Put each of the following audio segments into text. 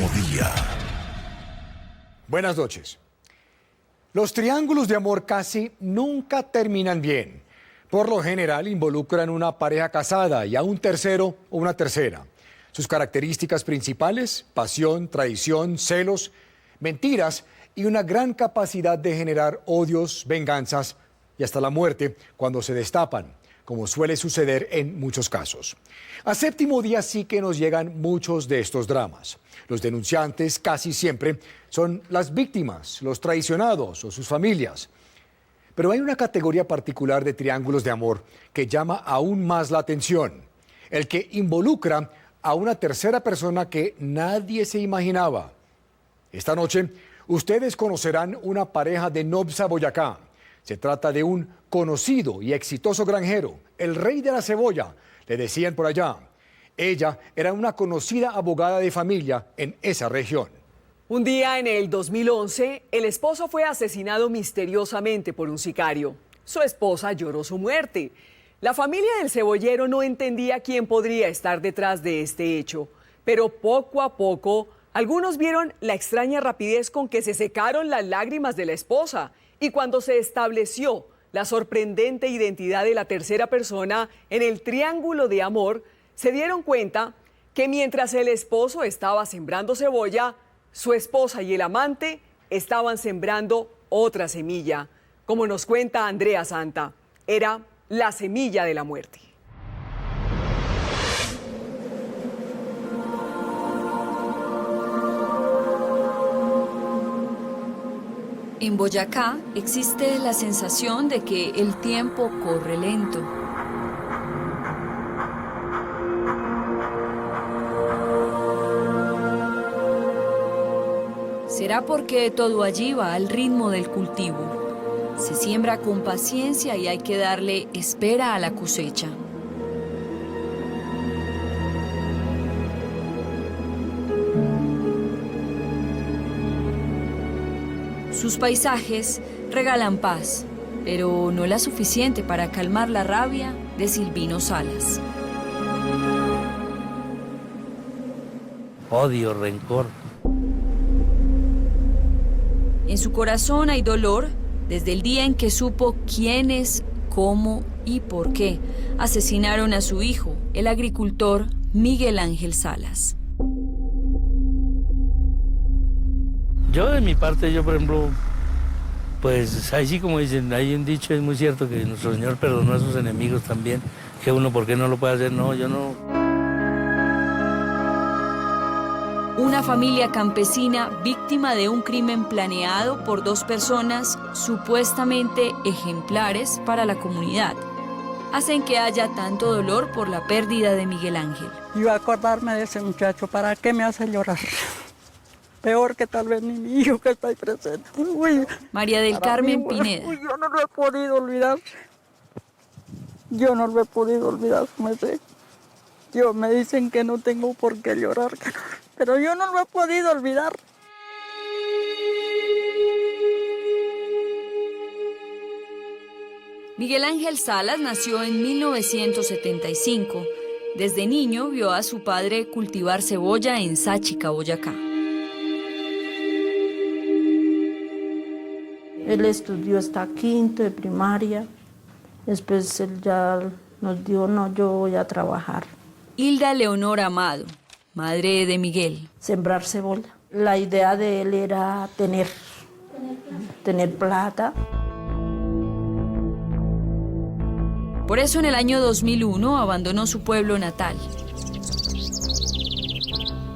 último día. Buenas noches. Los triángulos de amor casi nunca terminan bien. Por lo general involucran una pareja casada y a un tercero o una tercera. Sus características principales: pasión, traición, celos, mentiras y una gran capacidad de generar odios, venganzas y hasta la muerte cuando se destapan, como suele suceder en muchos casos. A Séptimo Día sí que nos llegan muchos de estos dramas. Los denunciantes casi siempre son las víctimas, los traicionados o sus familias. Pero hay una categoría particular de triángulos de amor que llama aún más la atención: el que involucra a una tercera persona que nadie se imaginaba. Esta noche, ustedes conocerán una pareja de Nobsa, Boyacá. Se trata de un conocido y exitoso granjero, el rey de la cebolla, le decían por allá. Ella era una conocida abogada de familia en esa región. Un día en el 2011, el esposo fue asesinado misteriosamente por un sicario. Su esposa lloró su muerte. La familia del cebollero no entendía quién podría estar detrás de este hecho, pero poco a poco algunos vieron la extraña rapidez con que se secaron las lágrimas de la esposa, y cuando se estableció la sorprendente identidad de la tercera persona en el triángulo de amor, se dieron cuenta que mientras el esposo estaba sembrando cebolla, su esposa y el amante estaban sembrando otra semilla. Como nos cuenta Andrea Santa, era la semilla de la muerte. En Boyacá existe la sensación de que el tiempo corre lento. ¿Será porque todo allí va al ritmo del cultivo? Se siembra con paciencia y hay que darle espera a la cosecha. Sus paisajes regalan paz, pero no la suficiente para calmar la rabia de Silvino Salas. Odio, rencor. En su corazón hay dolor desde el día en que supo quiénes, cómo y por qué asesinaron a su hijo, el agricultor Miguel Ángel Salas. Yo de mi parte, por ejemplo, pues ahí sí, como dicen, hay un dicho, es muy cierto, que nuestro Señor perdonó a sus enemigos también, que uno, ¿por qué no lo puede hacer? No, yo no. Una familia campesina víctima de un crimen planeado por dos personas supuestamente ejemplares para la comunidad, hacen que haya tanto dolor por la pérdida de Miguel Ángel. Yo acordarme de ese muchacho, ¿para qué me hace llorar? Peor que tal vez ni mi hijo que está ahí presente. Uy, María del Carmen Pineda. Uy, yo no lo he podido olvidar. Yo no lo he podido olvidar, me sé. Yo me dicen que no tengo por qué llorar, pero yo no lo he podido olvidar. Miguel Ángel Salas nació en 1975. Desde niño vio a su padre cultivar cebolla en Sáchica, Boyacá. Él estudió hasta quinto de primaria, después él ya nos dijo, no, yo voy a trabajar. Hilda Leonor Amado, madre de Miguel. Sembrar cebolla. La idea de él era tener plata. Por eso en el año 2001 abandonó su pueblo natal.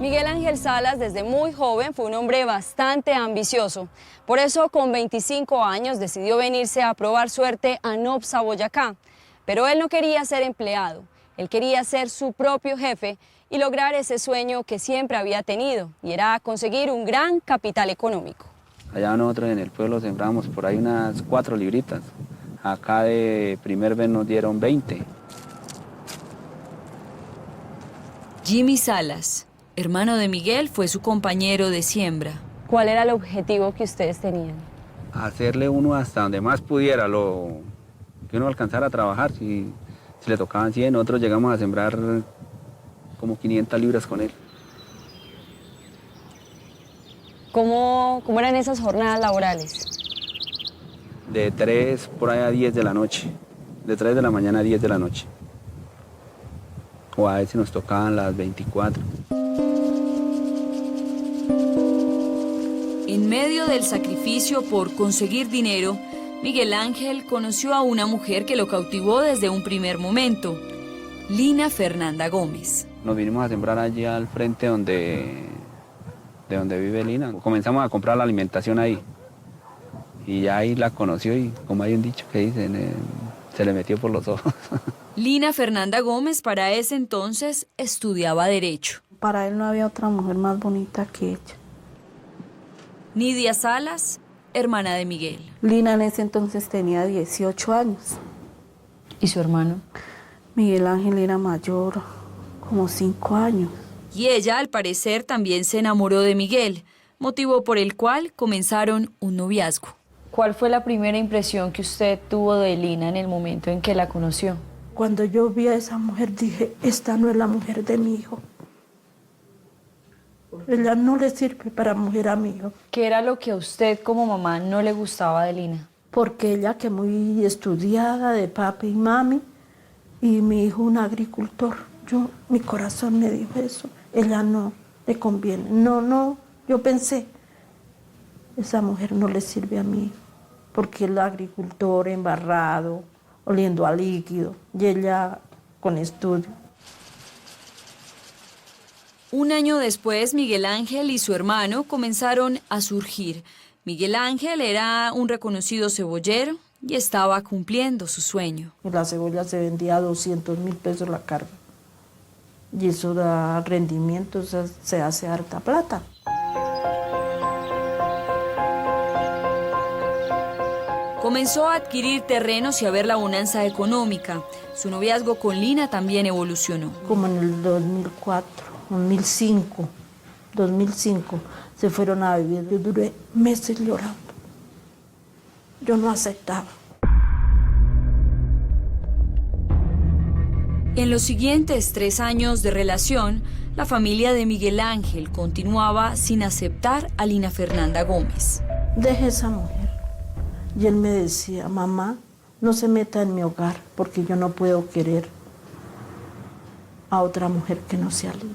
Miguel Ángel Salas, desde muy joven, fue un hombre bastante ambicioso. Por eso, con 25 años, decidió venirse a probar suerte a Nobsa, Boyacá. Pero él no quería ser empleado, él quería ser su propio jefe y lograr ese sueño que siempre había tenido, y era conseguir un gran capital económico. Allá nosotros en el pueblo sembramos por ahí unas 4 libritas. Acá de primer vez nos dieron 20. Jimmy Salas, hermano de Miguel, fue su compañero de siembra. ¿Cuál era el objetivo que ustedes tenían? Hacerle uno hasta donde más pudiera, que uno alcanzara a trabajar. Si le tocaban 100, nosotros llegamos a sembrar como 500 libras con él. ¿Cómo eran esas jornadas laborales? De 3 por ahí a 10 de la noche. De 3 de la mañana a 10 de la noche. O a veces nos tocaban las 24. En medio del sacrificio por conseguir dinero, Miguel Ángel conoció a una mujer que lo cautivó desde un primer momento, Lina Fernanda Gómez. Nos vinimos a sembrar allí al frente de donde vive Lina. Comenzamos a comprar la alimentación ahí. Y ya ahí la conoció y, como hay un dicho que dicen, se le metió por los ojos. Lina Fernanda Gómez para ese entonces estudiaba Derecho. Para él no había otra mujer más bonita que ella. Nidia Salas, hermana de Miguel. Lina en ese entonces tenía 18 años. ¿Y su hermano? Miguel Ángel era mayor, como 5 años. Y ella, al parecer, también se enamoró de Miguel, motivo por el cual comenzaron un noviazgo. ¿Cuál fue la primera impresión que usted tuvo de Lina en el momento en que la conoció? Cuando yo vi a esa mujer dije, esta no es la mujer de mi hijo. Ella no le sirve para mujer a mi hijo. ¿Qué era lo que a usted como mamá no le gustaba de Lina? Porque ella que muy estudiada de papi y mami y mi hijo un agricultor. Mi corazón me dijo eso. Ella no le conviene. No, yo pensé, esa mujer no le sirve a mi hijo. Porque el agricultor embarrado, oliendo a líquido, y ella con estudio. Un año después, Miguel Ángel y su hermano comenzaron a surgir. Miguel Ángel era un reconocido cebollero y estaba cumpliendo su sueño. La cebolla se vendía a 200.000 pesos la carga. Y eso da rendimiento, o sea, se hace harta plata. Comenzó a adquirir terrenos y a ver la bonanza económica. Su noviazgo con Lina también evolucionó. Como en el 2005, se fueron a vivir. Yo duré meses llorando. Yo no aceptaba. En los siguientes 3 años de relación, la familia de Miguel Ángel continuaba sin aceptar a Lina Fernanda Gómez. Deje esa mujer. Y él me decía, mamá, no se meta en mi hogar porque yo no puedo querer a otra mujer que no sea Lina.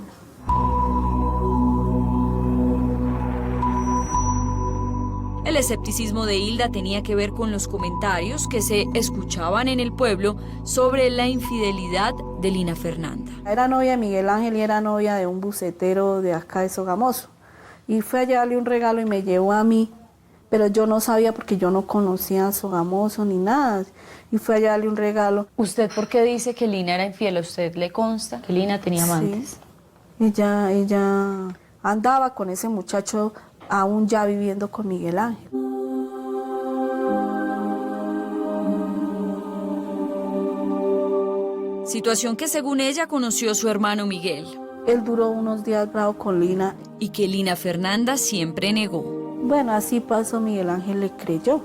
El escepticismo de Hilda tenía que ver con los comentarios que se escuchaban en el pueblo sobre la infidelidad de Lina Fernanda. Era novia de Miguel Ángel y era novia de un bucetero de acá de Sogamoso. Y fue a llevarle un regalo y me llevó a mí, pero yo no sabía porque yo no conocía a Sogamoso ni nada. Y fue a llevarle un regalo. ¿Usted por qué dice que Lina era infiel? ¿A usted le consta que Lina tenía amantes? Sí. Ella andaba con ese muchacho aún ya viviendo con Miguel Ángel. Situación que según ella conoció su hermano Miguel. Él duró unos días bravo con Lina. Y que Lina Fernanda siempre negó. Bueno, así pasó, Miguel Ángel le creyó.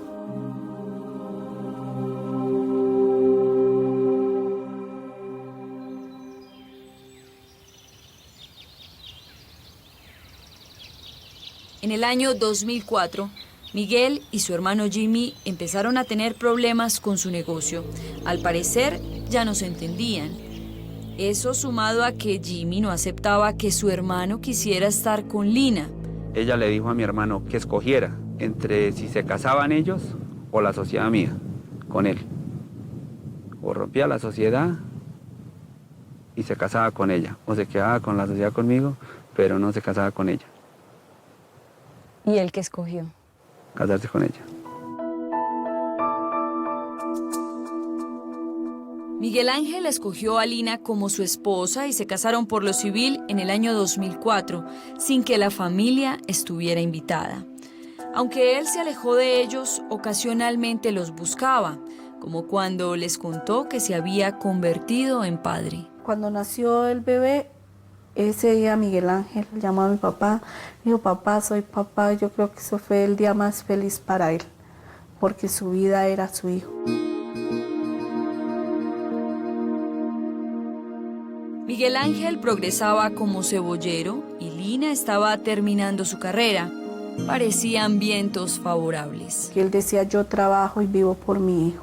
En el año 2004, Miguel y su hermano Jimmy empezaron a tener problemas con su negocio. Al parecer, ya no se entendían. Eso sumado a que Jimmy no aceptaba que su hermano quisiera estar con Lina. Ella le dijo a mi hermano que escogiera entre si se casaban ellos o la sociedad mía con él. O rompía la sociedad y se casaba con ella, o se quedaba con la sociedad conmigo, pero no se casaba con ella. ¿Y él qué escogió? Casarse con ella. Miguel Ángel escogió a Lina como su esposa y se casaron por lo civil en el año 2004, sin que la familia estuviera invitada. Aunque él se alejó de ellos, ocasionalmente los buscaba, como cuando les contó que se había convertido en padre. Cuando nació el bebé, ese día Miguel Ángel llamó a mi papá, dijo, papá, soy papá. Yo creo que eso fue el día más feliz para él, porque su vida era su hijo. Miguel Ángel progresaba como cebollero y Lina estaba terminando su carrera. parecían vientos favorables. Él decía, yo trabajo y vivo por mi hijo.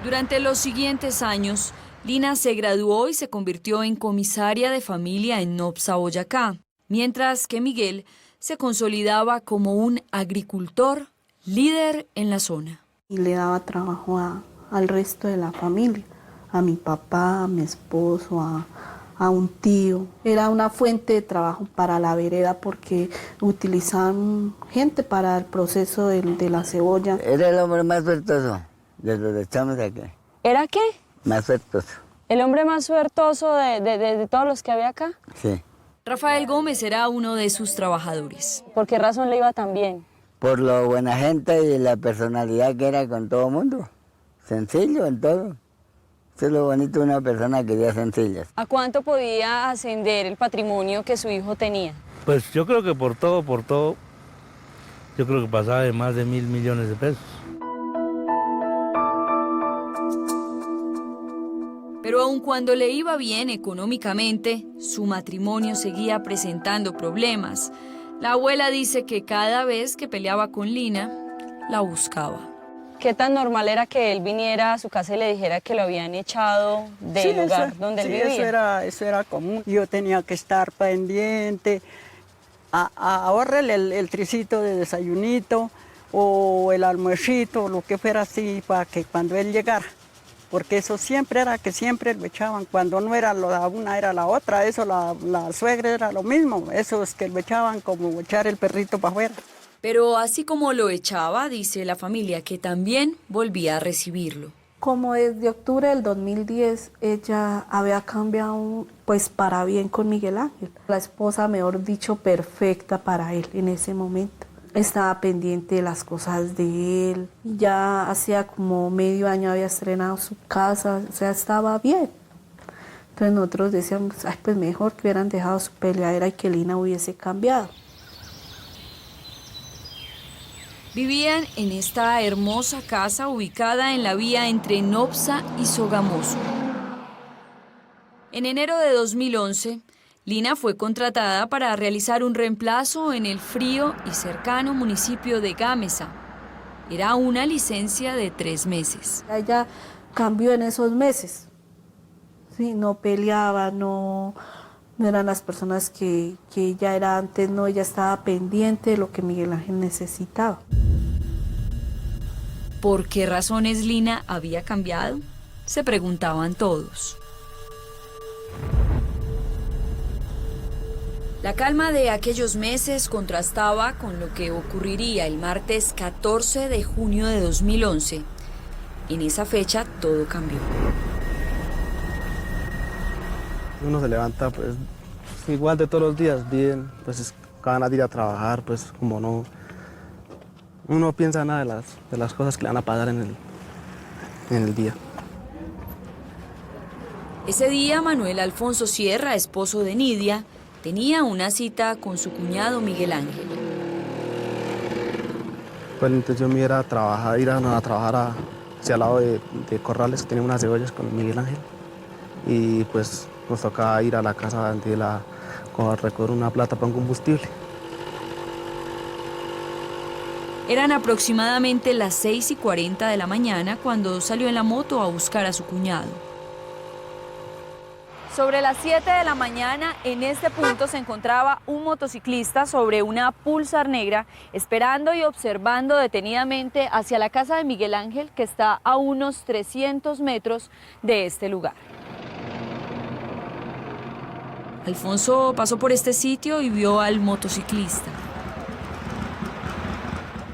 Durante los siguientes años, Lina se graduó y se convirtió en comisaria de familia en Nopsa, Boyacá, mientras que Miguel se consolidaba como un agricultor líder en la zona. Y le daba trabajo al resto de la familia, a mi papá, a mi esposo, a un tío. Era una fuente de trabajo para la vereda porque utilizaban gente para el proceso de la cebolla. Era el hombre más suertoso de los que estamos aquí. ¿Era qué? Más suertoso. ¿El hombre más suertoso de todos los que había acá? Sí. Rafael Gómez era uno de sus trabajadores. ¿Por qué razón le iba tan bien? Por lo buena gente y la personalidad que era con todo el mundo. Sencillo en todo. Eso es lo bonito de una persona que sea sencilla. ¿A cuánto podía ascender el patrimonio que su hijo tenía? Pues yo creo que por todo, yo creo que pasaba de más de 1.000 millones de pesos. Pero aun cuando le iba bien económicamente, su matrimonio seguía presentando problemas. La abuela dice que cada vez que peleaba con Lina, la buscaba. ¿Qué tan normal era que él viniera a su casa y le dijera que lo habían echado del lugar donde él vivía? Eso era común. Yo tenía que estar pendiente, ahorrarle el tricito de desayunito o el almuercito, lo que fuera así, para que cuando él llegara. Porque eso siempre era que siempre lo echaban, cuando no era la una era la otra, eso la suegra era lo mismo, eso es que lo echaban como echar el perrito para afuera. Pero así como lo echaba, dice la familia que también volvía a recibirlo. Como desde octubre del 2010, ella había cambiado pues para bien con Miguel Ángel. La esposa, mejor dicho, perfecta para él en ese momento. Estaba pendiente de las cosas de él. Ya hacía como medio año había estrenado su casa, o sea, estaba bien. Entonces nosotros decíamos, ay, pues mejor que hubieran dejado su peleadera y que Lina hubiese cambiado. Vivían en esta hermosa casa ubicada en la vía entre Nopsa y Sogamoso. En enero de 2011, Lina fue contratada para realizar un reemplazo en el frío y cercano municipio de Gámeza. Era una licencia de 3 meses. Ella cambió en esos meses. Sí, no peleaba, no eran las personas que ella era antes, no, ella estaba pendiente de lo que Miguel Ángel necesitaba. ¿Por qué razones Lina había cambiado? Se preguntaban todos. La calma de aquellos meses contrastaba con lo que ocurriría el martes 14 de junio de 2011. En esa fecha todo cambió. Uno se levanta pues igual de todos los días, bien, pues ganas de ir a trabajar, pues como no, uno no piensa nada de las cosas que le van a pasar en el día. Ese día Manuel Alfonso Sierra, esposo de Nidia, tenía una cita con su cuñado Miguel Ángel. Pues la intención mía era ir a trabajar hacia el lado de Corrales, que tenía unas cebollas con Miguel Ángel. Y pues nos tocaba ir a la casa de recoger una plata para un combustible. Eran aproximadamente las 6:40 de la mañana cuando salió en la moto a buscar a su cuñado. Sobre las 7 de la mañana, en este punto se encontraba un motociclista sobre una Pulsar negra, esperando y observando detenidamente hacia la casa de Miguel Ángel, que está a unos 300 metros de este lugar. Alfonso pasó por este sitio y vio al motociclista.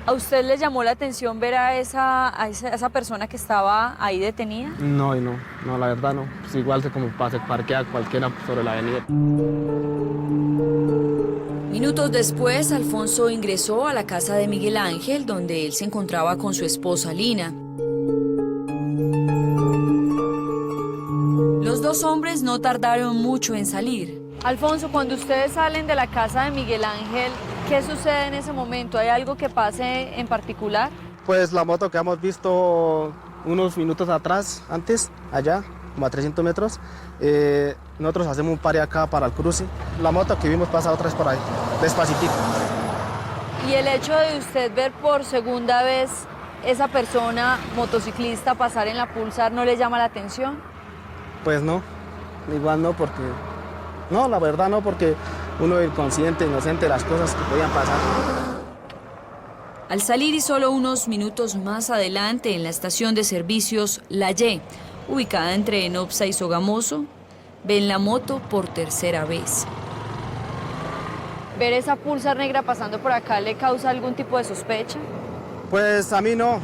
¿A usted le llamó la atención ver a esa persona que estaba ahí detenida? No, la verdad no. Pues igual se parquea cualquiera sobre la avenida. Minutos después, Alfonso ingresó a la casa de Miguel Ángel, donde él se encontraba con su esposa Lina. Los dos hombres no tardaron mucho en salir. Alfonso, cuando ustedes salen de la casa de Miguel Ángel, ¿qué sucede en ese momento? ¿Hay algo que pase en particular? Pues la moto que hemos visto unos minutos atrás, antes, allá, como a 300 metros. Nosotros hacemos un pare acá para el cruce. La moto que vimos pasa otra vez por ahí, despacitico. Y el hecho de usted ver por segunda vez esa persona motociclista pasar en la Pulsar, ¿no le llama la atención? Pues no, igual no, porque... No, la verdad no, porque uno es consciente, inocente de las cosas que podían pasar. Al salir y solo unos minutos más adelante en la estación de servicios La Y, ubicada entre Nopsa y Sogamoso, ven la moto por tercera vez. ¿Ver esa Pulsar negra pasando por acá le causa algún tipo de sospecha? Pues a mí no.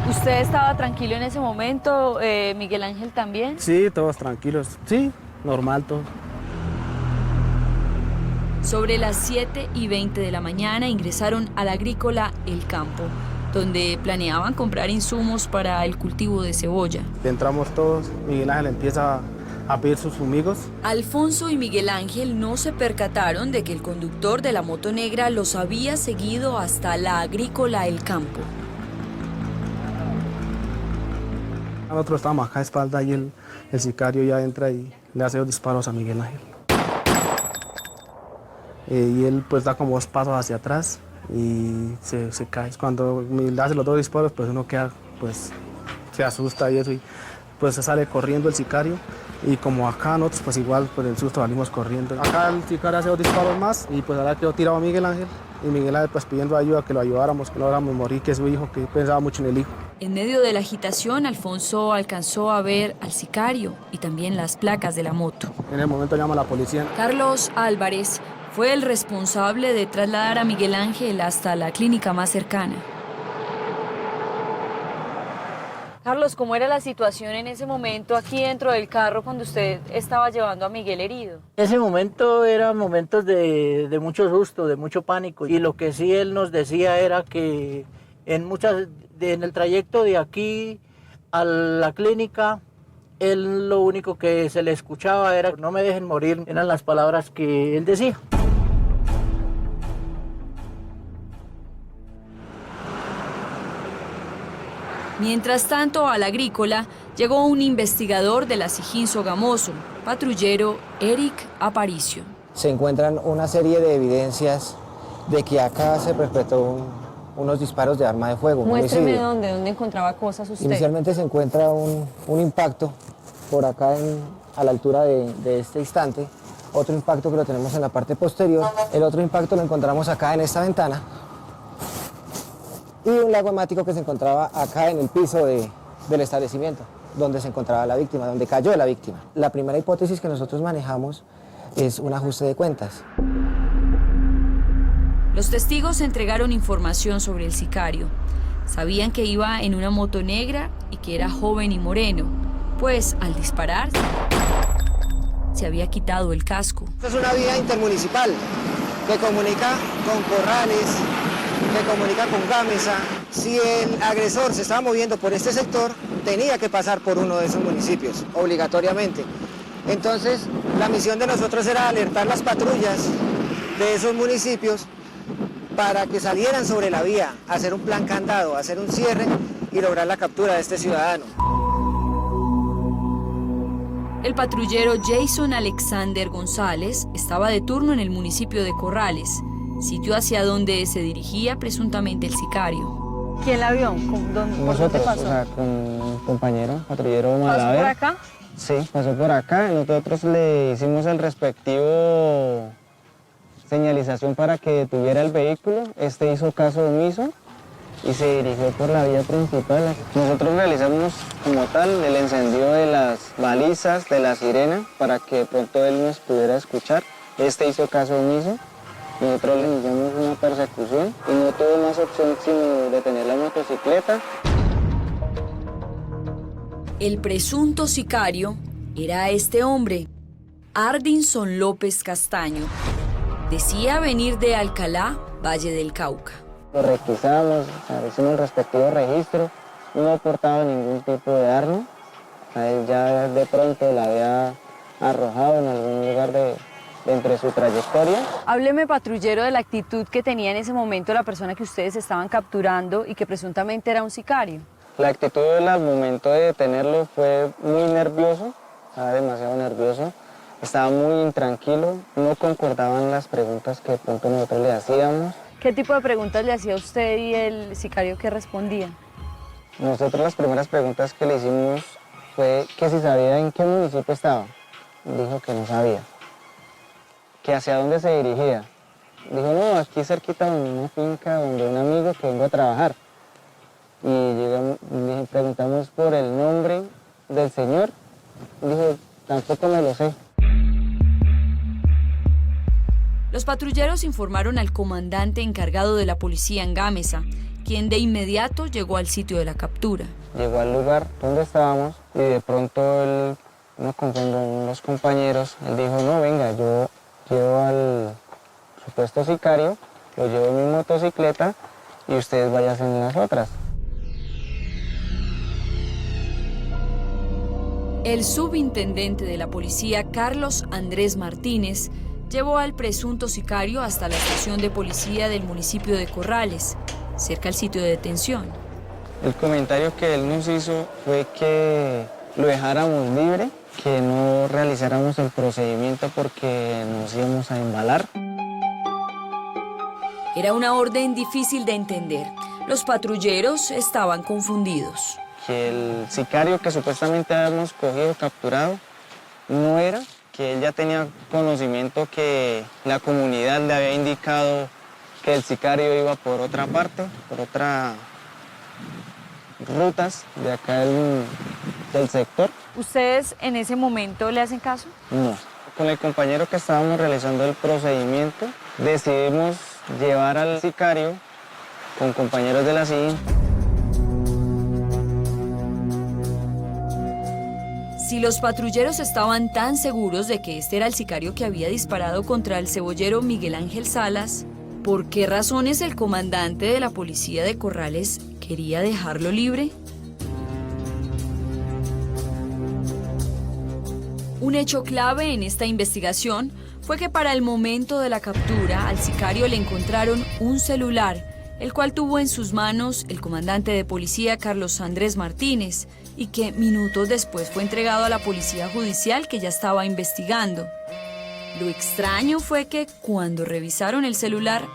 ¿Usted estaba tranquilo en ese momento? ¿Miguel Ángel también? Sí, todos tranquilos. Sí, normal todo. Sobre las 7:20 de la mañana ingresaron a la agrícola El Campo, donde planeaban comprar insumos para el cultivo de cebolla. Entramos todos, Miguel Ángel empieza a pedir sus fumigos. Alfonso y Miguel Ángel no se percataron de que el conductor de la moto negra los había seguido hasta la agrícola El Campo. Nosotros estábamos acá a espalda y el sicario ya entra y le hace 2 disparos a Miguel Ángel. Y él pues da como 2 pasos hacia atrás y se cae. Cuando le hace los 2 disparos, pues uno queda, pues se asusta y eso, y pues se sale corriendo el sicario. Y como acá nosotros pues igual por el susto salimos corriendo. Acá el sicario hace 2 disparos más y pues ahora quedó tirado a Miguel Ángel. Y Miguel Ángel pues pidiendo ayuda, que lo ayudáramos, que no hagamos morir, que es su hijo, que pensaba mucho en el hijo. En medio de la agitación, Alfonso alcanzó a ver al sicario y también las placas de la moto. En el momento llama a la policía. Carlos Álvarez fue el responsable de trasladar a Miguel Ángel hasta la clínica más cercana. Carlos, ¿cómo era la situación en ese momento aquí dentro del carro cuando usted estaba llevando a Miguel herido? Ese momento eran momentos de mucho susto, de mucho pánico. Y lo que sí él nos decía era que en el trayecto de aquí a la clínica, él lo único que se le escuchaba era "no me dejen morir", eran las palabras que él decía. Mientras tanto, a la agrícola llegó un investigador de la Sijín Sogamoso, patrullero Eric Aparicio. Se encuentran una serie de evidencias de que acá se perpetró unos disparos de arma de fuego. Muéstreme dónde encontraba cosas usted. Inicialmente se encuentra un impacto por acá a la altura de este instante, otro impacto que lo tenemos en la parte posterior, el otro impacto lo encontramos acá en esta ventana, y un lago hemático que se encontraba acá en el piso del establecimiento, donde se encontraba la víctima, donde cayó la víctima. La primera hipótesis que nosotros manejamos es un ajuste de cuentas. Los testigos entregaron información sobre el sicario. Sabían que iba en una moto negra y que era joven y moreno, pues al disparar se había quitado el casco. Esta es una vía intermunicipal que comunica con Corrales, que comunica con Gámeza. Si el agresor se estaba moviendo por este sector, tenía que pasar por uno de esos municipios, obligatoriamente. Entonces, la misión de nosotros era alertar las patrullas de esos municipios para que salieran sobre la vía, hacer un plan candado, hacer un cierre y lograr la captura de este ciudadano. El patrullero Jason Alexander González estaba de turno en el municipio de Corrales, sitio hacia donde se dirigía presuntamente el sicario. ¿Quién la vio? ¿Por dónde pasó? O sea, con un compañero, patrullero Malaver. ¿Pasó por acá? Sí, pasó por acá. Nosotros le hicimos el respectivo señalización para que detuviera el vehículo. Este hizo caso omiso y se dirigió por la vía principal. Nosotros realizamos como tal el encendido de las balizas, de la sirena, para que de pronto él nos pudiera escuchar. Este hizo caso omiso. Nosotros le iniciamos una persecución y no tuvo más opción sino detener la motocicleta. El presunto sicario era este hombre, Ardinson López Castaño. Decía venir de Alcalá, Valle del Cauca. Lo requisamos, hicimos el respectivo registro, no portaba ningún tipo de arma. A él ya de pronto la había arrojado en algún lugar entre su trayectoria. Hábleme, patrullero, de la actitud que tenía en ese momento la persona que ustedes estaban capturando y que presuntamente era un sicario. La actitud al momento de detenerlo fue muy nervioso, estaba demasiado nervioso, estaba muy intranquilo, no concordaban las preguntas que de pronto nosotros le hacíamos. ¿Qué tipo de preguntas le hacía usted y el sicario que respondía? Nosotros las primeras preguntas que le hicimos fue que si sabía en qué municipio estaba. Dijo que no sabía. Que hacia dónde se dirigía. Dijo, no, aquí cerquita de una finca donde un amigo que vengo a trabajar. Y le preguntamos por el nombre del señor. Dijo, tampoco me lo sé. Los patrulleros informaron al comandante encargado de la policía en Gámeza, quien de inmediato llegó al sitio de la captura. Llegó al lugar donde estábamos y de pronto él, con los compañeros, él dijo, no, venga, yo llevo al supuesto sicario, lo llevo en mi motocicleta y ustedes vayan en las otras. El subintendente de la policía, Carlos Andrés Martínez, llevó al presunto sicario hasta la estación de policía del municipio de Corrales, cerca al sitio de detención. El comentario que él nos hizo fue que lo dejáramos libre, que no realizáramos el procedimiento porque nos íbamos a embalar. Era una orden difícil de entender. Los patrulleros estaban confundidos. Que el sicario que supuestamente habíamos cogido, capturado, no era, que él ya tenía conocimiento que la comunidad le había indicado que el sicario iba por otra parte, por otras rutas de acá del sector. ¿Ustedes en ese momento le hacen caso? No. Con el compañero que estábamos realizando el procedimiento, decidimos llevar al sicario con compañeros de la CIN. Si los patrulleros estaban tan seguros de que este era el sicario que había disparado contra el cebollero Miguel Ángel Salas, ¿por qué razones el comandante de la policía de Corrales quería dejarlo libre? Un hecho clave en esta investigación fue que para el momento de la captura al sicario le encontraron un celular, el cual tuvo en sus manos el comandante de policía Carlos Andrés Martínez, y que minutos después fue entregado a la policía judicial que ya estaba investigando. Lo extraño fue que cuando revisaron el celular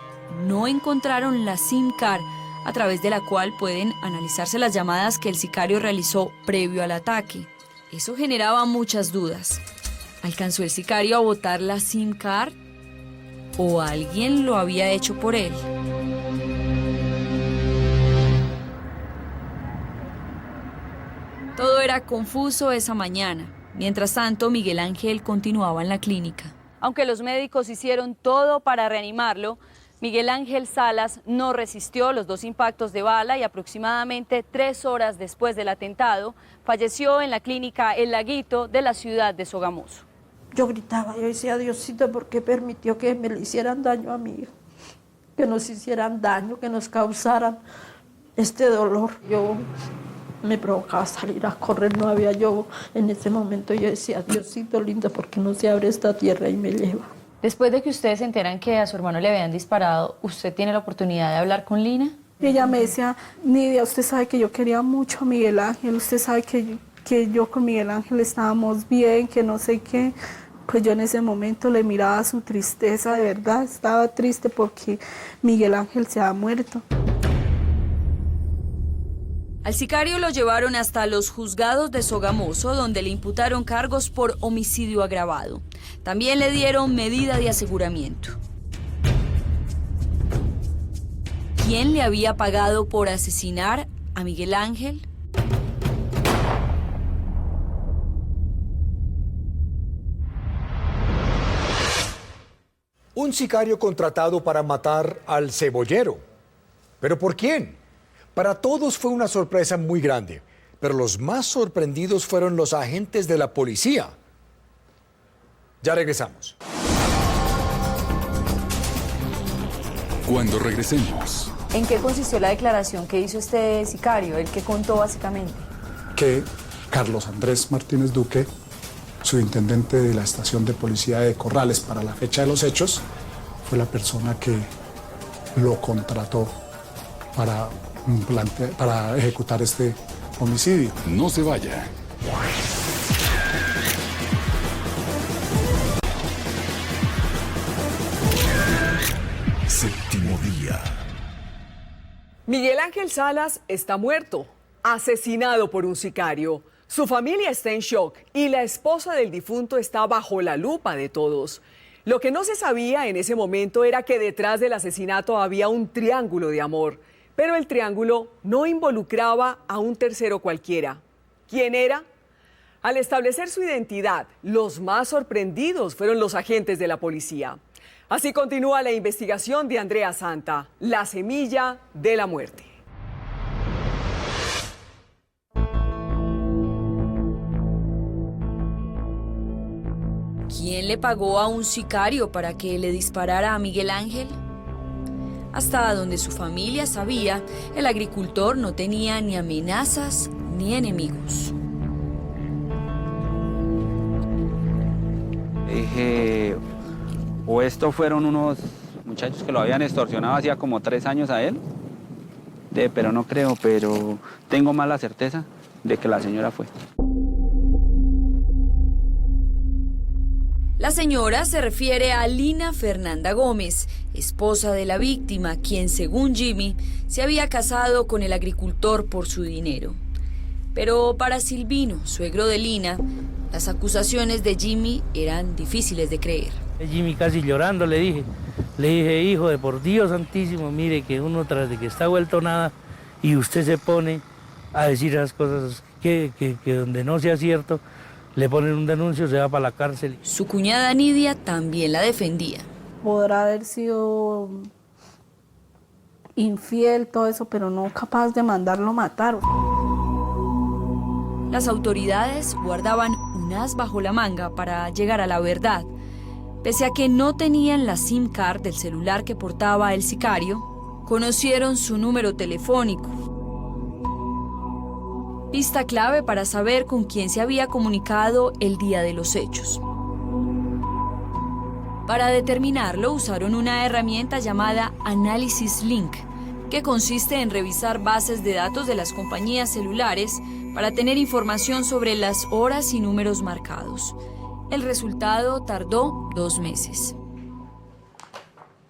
no encontraron la SIM card a través de la cual pueden analizarse las llamadas que el sicario realizó previo al ataque. Eso generaba muchas dudas. ¿Alcanzó el sicario a botar la SIM card? ¿O alguien lo había hecho por él? Todo era confuso esa mañana. Mientras tanto, Miguel Ángel continuaba en la clínica. Aunque los médicos hicieron todo para reanimarlo, Miguel Ángel Salas no resistió los 2 impactos de bala y aproximadamente 3 horas después del atentado, falleció en la clínica El Laguito de la ciudad de Sogamoso. Yo gritaba, yo decía, Diosito, ¿por qué permitió que me le hicieran daño a mi hijo? Que nos hicieran daño, que nos causaran este dolor. Yo me provocaba salir a correr, no había yo. En ese momento yo decía, Diosito lindo, ¿por qué no se abre esta tierra y me lleva? Después de que ustedes se enteran que a su hermano le habían disparado, ¿usted tiene la oportunidad de hablar con Lina? Ella me decía, Nidia, usted sabe que yo quería mucho a Miguel Ángel, usted sabe que yo con Miguel Ángel estábamos bien, que no sé qué. Pues yo en ese momento le miraba su tristeza, de verdad, estaba triste porque Miguel Ángel se ha muerto. Al sicario lo llevaron hasta los juzgados de Sogamoso, donde le imputaron cargos por homicidio agravado. También le dieron medida de aseguramiento. ¿Quién le había pagado por asesinar a Miguel Ángel? Un sicario contratado para matar al cebollero. ¿Pero por quién? Para todos fue una sorpresa muy grande, pero los más sorprendidos fueron los agentes de la policía. Ya regresamos. Cuando regresemos. ¿En qué consistió la declaración que hizo este sicario, el que contó básicamente? Que Carlos Andrés Martínez Duque, subintendente de la estación de policía de Corrales para la fecha de los hechos, fue la persona que lo contrató para ejecutar este homicidio. No se vaya. Séptimo día. Miguel Ángel Salas está muerto, asesinado por un sicario. Su familia está en shock y la esposa del difunto está bajo la lupa de todos. Lo que no se sabía en ese momento era que detrás del asesinato había un triángulo de amor, pero el triángulo no involucraba a un tercero cualquiera. ¿Quién era? Al establecer su identidad, los más sorprendidos fueron los agentes de la policía. Así continúa la investigación de Andrea Santa, la semilla de la muerte. ¿Quién le pagó a un sicario para que le disparara a Miguel Ángel? Hasta donde su familia sabía, el agricultor no tenía ni amenazas ni enemigos. Dije, o esto fueron unos muchachos que lo habían extorsionado hacía como 3 años a él, pero no creo, pero tengo más la certeza de que la señora fue. La señora se refiere a Lina Fernanda Gómez, esposa de la víctima, quien, según Jimmy, se había casado con el agricultor por su dinero. Pero para Silvino, suegro de Lina, las acusaciones de Jimmy eran difíciles de creer. Jimmy casi llorando le dije, hijo de por Dios santísimo, mire que uno tras de que está vuelto nada y usted se pone a decir las cosas que donde no sea cierto, le ponen un denuncio, se va para la cárcel. Su cuñada Nidia también la defendía. Podrá haber sido infiel, todo eso, pero no capaz de mandarlo matar. Las autoridades guardaban un as bajo la manga para llegar a la verdad. Pese a que no tenían la SIM card del celular que portaba el sicario, conocieron su número telefónico. Pista clave para saber con quién se había comunicado el día de los hechos. Para determinarlo, usaron una herramienta llamada Analysis Link, que consiste en revisar bases de datos de las compañías celulares para tener información sobre las horas y números marcados. El resultado tardó 2 meses.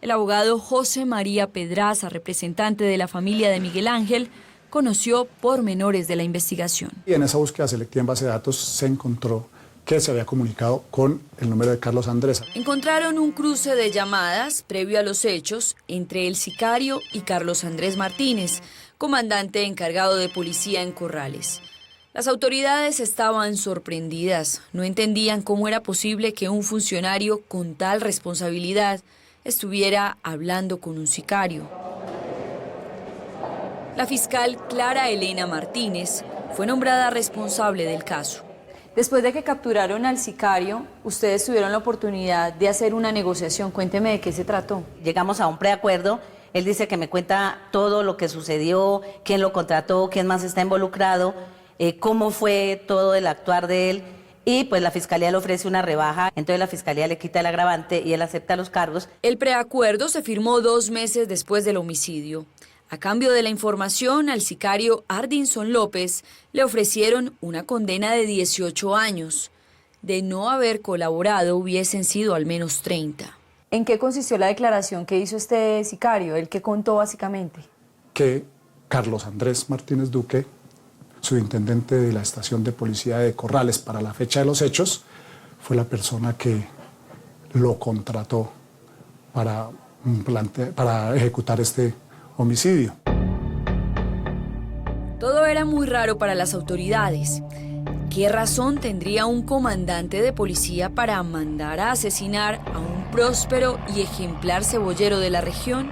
El abogado José María Pedraza, representante de la familia de Miguel Ángel, conoció pormenores de la investigación. Y en esa búsqueda selectiva en base de datos se encontró que se había comunicado con el número de Carlos Andrés. Encontraron un cruce de llamadas previo a los hechos entre el sicario y Carlos Andrés Martínez, comandante encargado de policía en Corrales. Las autoridades estaban sorprendidas, no entendían cómo era posible que un funcionario con tal responsabilidad estuviera hablando con un sicario. La fiscal Clara Elena Martínez fue nombrada responsable del caso. Después de que capturaron al sicario, ustedes tuvieron la oportunidad de hacer una negociación. Cuénteme de qué se trató. Llegamos a un preacuerdo. Él dice que me cuenta todo lo que sucedió, quién lo contrató, quién más está involucrado, cómo fue todo el actuar de él. Y pues la fiscalía le ofrece una rebaja, entonces la fiscalía le quita el agravante y él acepta los cargos. El preacuerdo se firmó 2 meses después del homicidio. A cambio de la información, al sicario Ardinson López le ofrecieron una condena de 18 años. De no haber colaborado, hubiesen sido al menos 30. ¿En qué consistió la declaración que hizo este sicario? ¿El que contó básicamente? Que Carlos Andrés Martínez Duque, subintendente de la estación de policía de Corrales para la fecha de los hechos, fue la persona que lo contrató para ejecutar este homicidio. Todo era muy raro para las autoridades. ¿Qué razón tendría un comandante de policía para mandar a asesinar a un próspero y ejemplar cebollero de la región?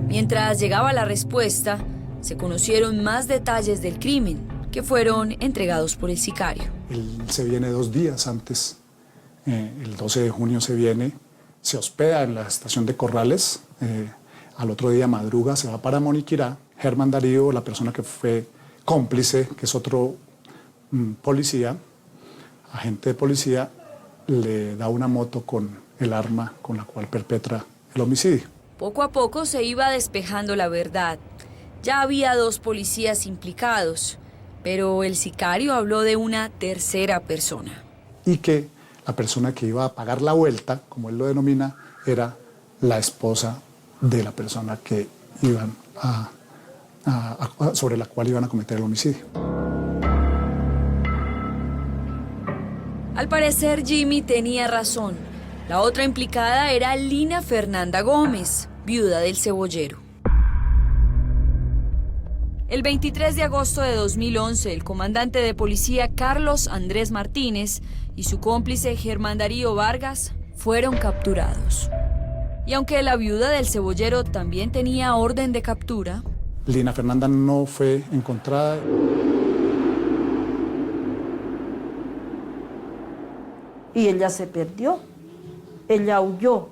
Mientras llegaba la respuesta, se conocieron más detalles del crimen que fueron entregados por el sicario. Él se viene 2 días antes, el 12 de junio se viene, se hospeda en la estación de Corrales, al otro día madruga, se va para Moniquirá. Germán Darío, la persona que fue cómplice, que es otro policía, agente de policía, le da una moto con el arma con la cual perpetra el homicidio. Poco a poco se iba despejando la verdad. Ya había 2 policías implicados, pero el sicario habló de una tercera persona. Y que la persona que iba a pagar la vuelta, como él lo denomina, era la esposa de la persona que iban sobre la cual iban a cometer el homicidio. Al parecer, Jimmy tenía razón. La otra implicada era Lina Fernanda Gómez, viuda del cebollero. El 23 de agosto de 2011, el comandante de policía Carlos Andrés Martínez y su cómplice Germán Darío Vargas fueron capturados. Y aunque la viuda del cebollero también tenía orden de captura, Lina Fernanda no fue encontrada. Y ella se perdió, ella huyó.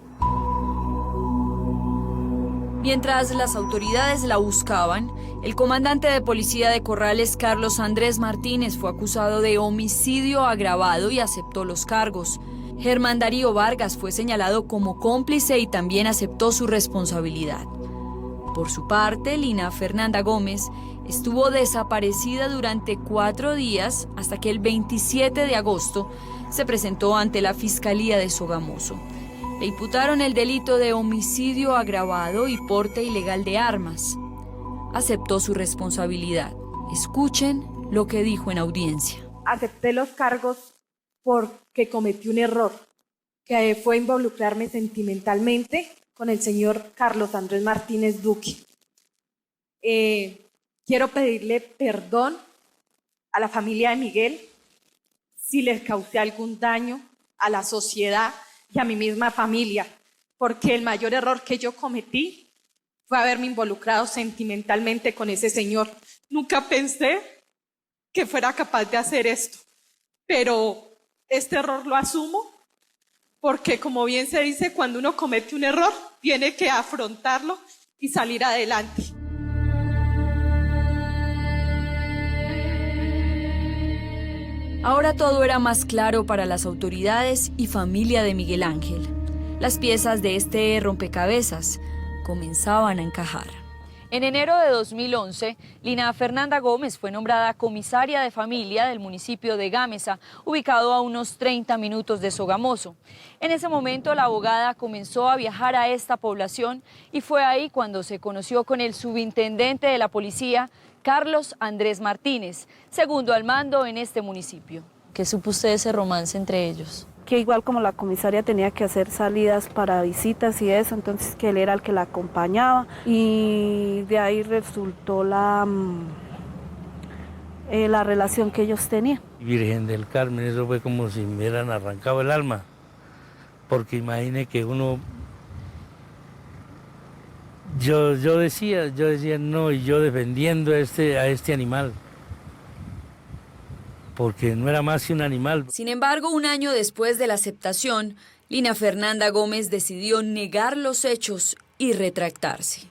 mientras las autoridades la buscaban, el comandante de policía de Corrales, Carlos Andrés Martínez, fue acusado de homicidio agravado y aceptó los cargos. Germán Darío Vargas fue señalado como cómplice y también aceptó su responsabilidad. Por su parte, Lina Fernanda Gómez estuvo desaparecida durante 4 días hasta que el 27 de agosto se presentó ante la Fiscalía de Sogamoso. Le imputaron el delito de homicidio agravado y porte ilegal de armas. Aceptó su responsabilidad. Escuchen lo que dijo en audiencia. Acepté los cargos porque cometí un error, que fue involucrarme sentimentalmente con el señor Carlos Andrés Martínez Duque. Quiero pedirle perdón a la familia de Miguel si les causé algún daño a la sociedad y a mi misma familia, porque el mayor error que yo cometí fue haberme involucrado sentimentalmente con ese señor. Nunca pensé que fuera capaz de hacer esto, pero este error lo asumo porque, como bien se dice, cuando uno comete un error, tiene que afrontarlo y salir adelante. Ahora todo era más claro para las autoridades y familia de Miguel Ángel. Las piezas de este rompecabezas comenzaban a encajar. En enero de 2011, Lina Fernanda Gómez fue nombrada comisaria de familia del municipio de Gámeza, ubicado a unos 30 minutos de Sogamoso. En ese momento, la abogada comenzó a viajar a esta población y fue ahí cuando se conoció con el subintendente de la policía, Carlos Andrés Martínez, segundo al mando en este municipio. ¿Qué supo usted de ese romance entre ellos? Que igual como la comisaria tenía que hacer salidas para visitas y eso, entonces que él era el que la acompañaba y de ahí resultó la relación que ellos tenían. Virgen del Carmen, eso fue como si me hubieran arrancado el alma, porque imagine que uno, yo decía no, y yo defendiendo a este animal, porque no era más que un animal. Sin embargo, un año después de la aceptación, Lina Fernanda Gómez decidió negar los hechos y retractarse.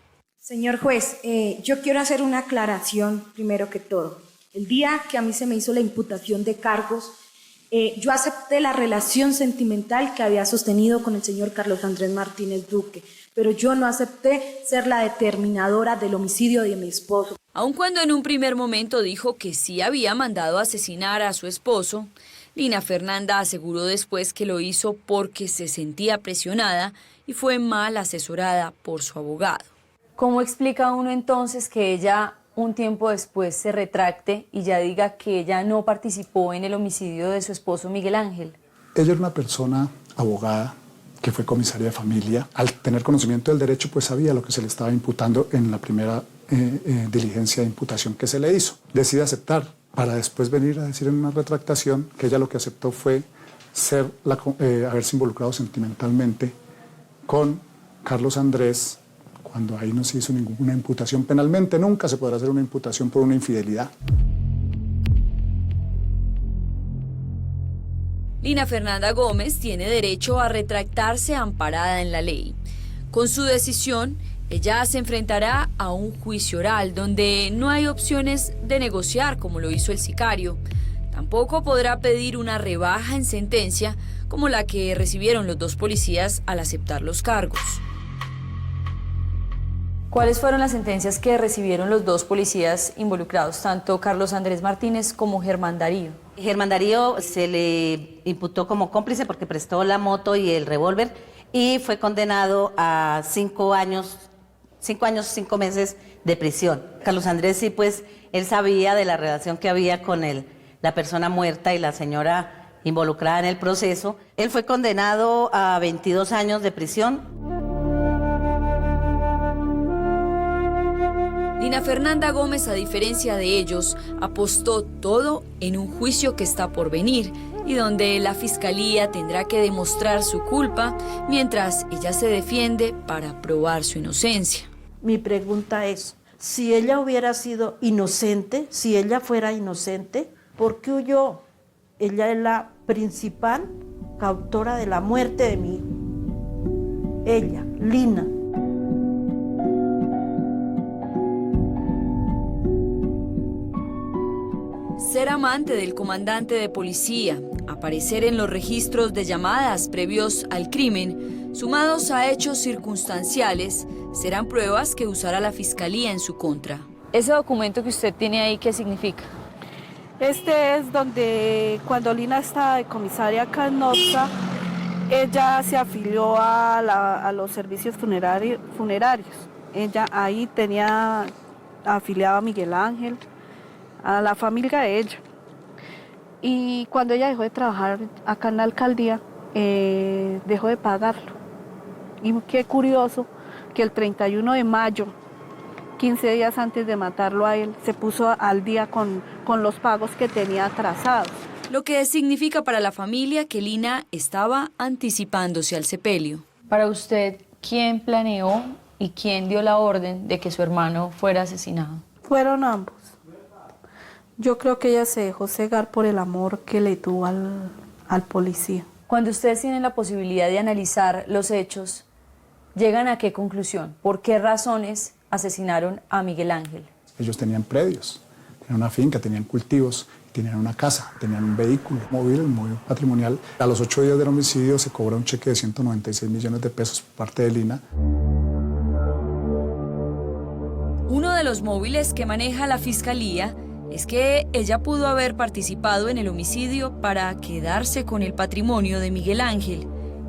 Señor juez, yo quiero hacer una aclaración primero que todo. El día que a mí se me hizo la imputación de cargos, yo acepté la relación sentimental que había sostenido con el señor Carlos Andrés Martínez Duque, pero yo no acepté ser la determinadora del homicidio de mi esposo. Aun cuando en un primer momento dijo que sí había mandado asesinar a su esposo, Lina Fernanda aseguró después que lo hizo porque se sentía presionada y fue mal asesorada por su abogado. ¿Cómo explica uno entonces que ella un tiempo después se retracte y ya diga que ella no participó en el homicidio de su esposo Miguel Ángel? Ella era una persona abogada que fue comisaria de familia. Al tener conocimiento del derecho, pues sabía lo que se le estaba imputando en la primera diligencia de imputación que se le hizo. Decide aceptar para después venir a decir en una retractación que ella lo que aceptó fue haberse involucrado sentimentalmente con Carlos Andrés, cuando ahí no se hizo ninguna imputación penalmente. Nunca se podrá hacer una imputación por una infidelidad. Lina Fernanda Gómez tiene derecho a retractarse amparada en la ley. Con su decisión, ella se enfrentará a un juicio oral donde no hay opciones de negociar como lo hizo el sicario. Tampoco podrá pedir una rebaja en sentencia como la que recibieron los 2 policías al aceptar los cargos. ¿Cuáles fueron las sentencias que recibieron los dos policías involucrados, tanto Carlos Andrés Martínez como Germán Darío? Germán Darío se le imputó como cómplice porque prestó la moto y el revólver y fue condenado a 5 años, 5 meses de prisión. Carlos Andrés sí, pues él sabía de la relación que había con la persona muerta y la señora involucrada en el proceso. Él fue condenado a 22 años de prisión. Lina Fernanda Gómez, a diferencia de ellos, apostó todo en un juicio que está por venir y donde la fiscalía tendrá que demostrar su culpa mientras ella se defiende para probar su inocencia. Mi pregunta es, si ella hubiera sido inocente, si ella fuera inocente, ¿por qué huyó? Ella es la principal coautora de la muerte de mi hijo. Ella, Lina. Ser amante del comandante de policía, aparecer en los registros de llamadas previos al crimen, sumados a hechos circunstanciales, serán pruebas que usará la fiscalía en su contra. ¿Ese documento que usted tiene ahí qué significa? Este es donde cuando Lina estaba de comisaria acá en Nopsa, ella se afilió a los servicios funerarios. Ella ahí tenía afiliado a Miguel Ángel, a la familia de ella. Y cuando ella dejó de trabajar acá en la alcaldía, dejó de pagarlo. Y qué curioso que el 31 de mayo, 15 días antes de matarlo a él, se puso al día con los pagos que tenía atrasados. Lo que significa para la familia que Lina estaba anticipándose al sepelio. Para usted, ¿quién planeó y quién dio la orden de que su hermano fuera asesinado? Fueron ambos. Yo creo que ella se dejó cegar por el amor que le tuvo al policía. Cuando ustedes tienen la posibilidad de analizar los hechos, ¿llegan a qué conclusión? ¿Por qué razones asesinaron a Miguel Ángel? Ellos tenían predios, tenían una finca, tenían cultivos, tenían una casa, tenían un vehículo móvil, muy patrimonial. A los 8 días del homicidio se cobra un cheque de 196 millones de pesos por parte de Lina. Uno de los móviles que maneja la fiscalía es que ella pudo haber participado en el homicidio para quedarse con el patrimonio de Miguel Ángel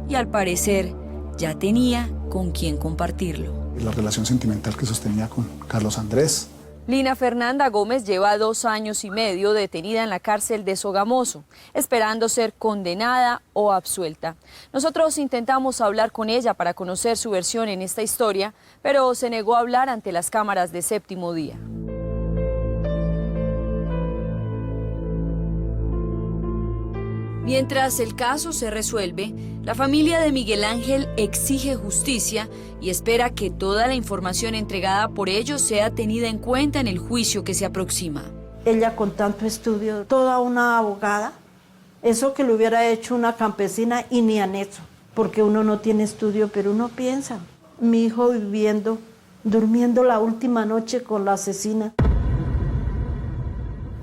y al parecer ya tenía con quién compartirlo. La relación sentimental que sostenía con Carlos Andrés. Lina Fernanda Gómez lleva 2 años y medio detenida en la cárcel de Sogamoso, esperando ser condenada o absuelta. Nosotros intentamos hablar con ella para conocer su versión en esta historia, pero se negó a hablar ante las cámaras de Séptimo Día. Mientras el caso se resuelve, la familia de Miguel Ángel exige justicia y espera que toda la información entregada por ellos sea tenida en cuenta en el juicio que se aproxima. Ella con tanto estudio, toda una abogada, eso que le hubiera hecho una campesina y ni han hecho, porque uno no tiene estudio, pero uno piensa. Mi hijo viviendo, durmiendo la última noche con la asesina.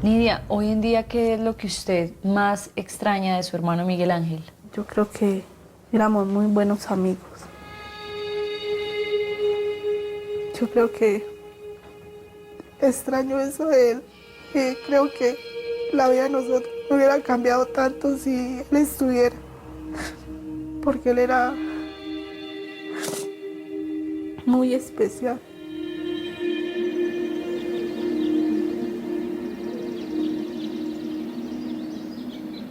Nidia, hoy en día, ¿qué es lo que usted más extraña de su hermano Miguel Ángel? Yo creo que éramos muy buenos amigos. Yo creo que extraño eso de él. Creo que la vida de nosotros no hubiera cambiado tanto si él estuviera. Porque él era muy especial.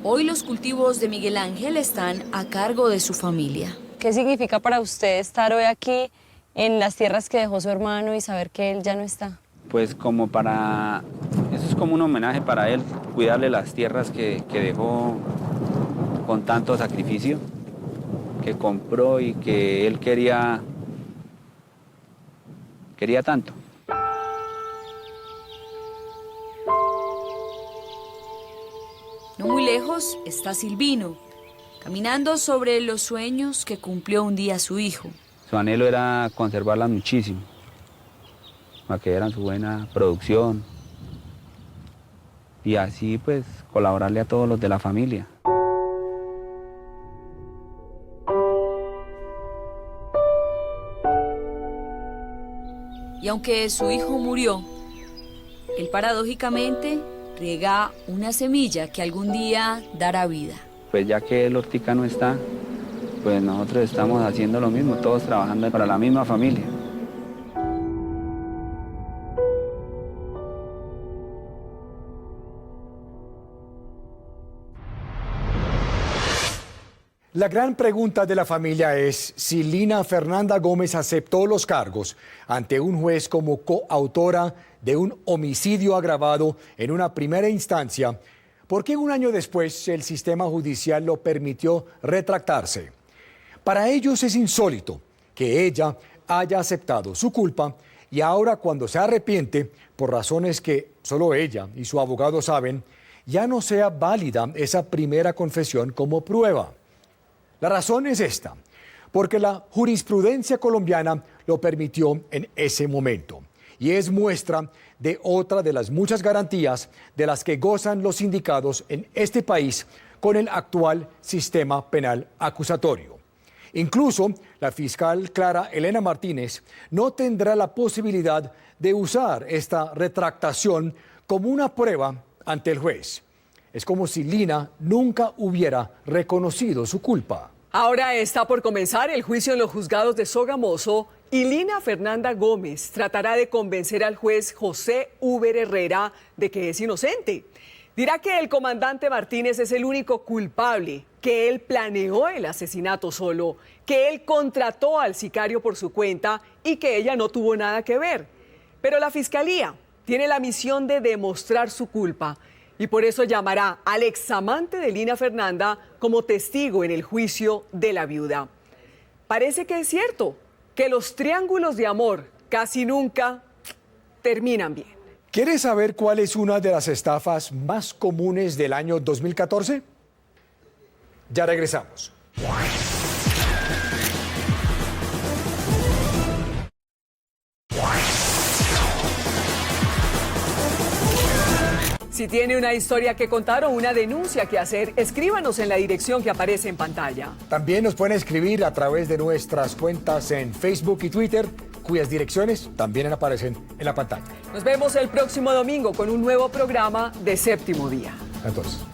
Hoy los cultivos de Miguel Ángel están a cargo de su familia. ¿Qué significa para usted estar hoy aquí en las tierras que dejó su hermano y saber que él ya no está? Pues eso es como un homenaje para él, cuidarle las tierras que dejó con tanto sacrificio, que compró y que él quería tanto. No muy lejos está Silvino, caminando sobre los sueños que cumplió un día su hijo. Su anhelo era conservarlas muchísimo, para que dieran su buena producción y así pues colaborarle a todos los de la familia. Y aunque su hijo murió, él paradójicamente riega una semilla que algún día dará vida. Pues ya que el Ortica no está, pues nosotros estamos haciendo lo mismo, todos trabajando para la misma familia. La gran pregunta de la familia es si Lina Fernanda Gómez aceptó los cargos ante un juez como coautora de un homicidio agravado en una primera instancia, ¿por qué un año después el sistema judicial lo permitió retractarse? Para ellos es insólito que ella haya aceptado su culpa y ahora cuando se arrepiente, por razones que solo ella y su abogado saben, ya no sea válida esa primera confesión como prueba. La razón es esta, porque la jurisprudencia colombiana lo permitió en ese momento y es muestra de otra de las muchas garantías de las que gozan los sindicados en este país con el actual sistema penal acusatorio. Incluso la fiscal Clara Elena Martínez no tendrá la posibilidad de usar esta retractación como una prueba ante el juez. Es como si Lina nunca hubiera reconocido su culpa. Ahora está por comenzar el juicio en los juzgados de Sogamoso y Lina Fernanda Gómez tratará de convencer al juez José Uber Herrera de que es inocente. Dirá que el comandante Martínez es el único culpable, que él planeó el asesinato solo, que él contrató al sicario por su cuenta y que ella no tuvo nada que ver. Pero la fiscalía tiene la misión de demostrar su culpa y por eso llamará al examante de Lina Fernanda como testigo en el juicio de la viuda. Parece que es cierto que los triángulos de amor casi nunca terminan bien. ¿Quieres saber cuál es una de las estafas más comunes del año 2014? Ya regresamos. Si tiene una historia que contar o una denuncia que hacer, escríbanos en la dirección que aparece en pantalla. También nos pueden escribir a través de nuestras cuentas en Facebook y Twitter, cuyas direcciones también aparecen en la pantalla. Nos vemos el próximo domingo con un nuevo programa de Séptimo Día. Entonces.